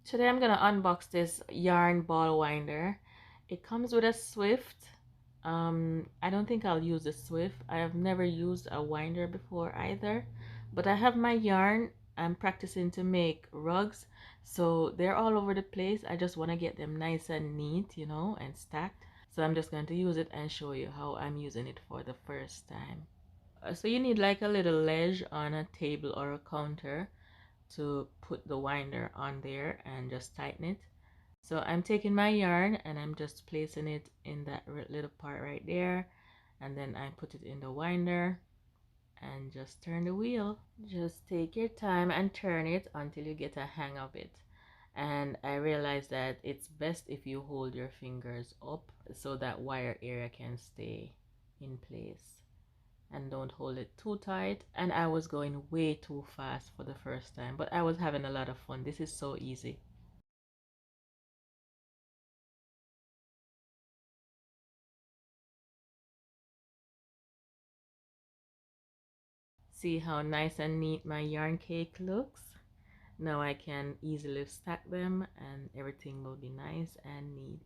Today I'm gonna unbox this yarn ball winder. It comes with a Swift. I don't think I'll use a Swift. I have never used a winder before either, but I have my yarn. I'm practicing to make rugs, so they're all over the place. I just want to get them nice and neat, and stacked. So I'm just going to use it and show you how I'm using it for the first time. So you need like a little ledge on a table or a counter to put the winder on there and just tighten it. So I'm taking my yarn and I'm just placing it in that little part right there, and then I put it in the winder and just turn the wheel. Just take your time and turn it until you get a hang of it. And I realized that it's best if you hold your fingers up so that wire area can stay in place, and don't hold it too tight. And I was going way too fast for the first time, but I was having a lot of fun. This is so easy. See how nice and neat my yarn cake looks? Now I can easily stack them and everything will be nice and neat.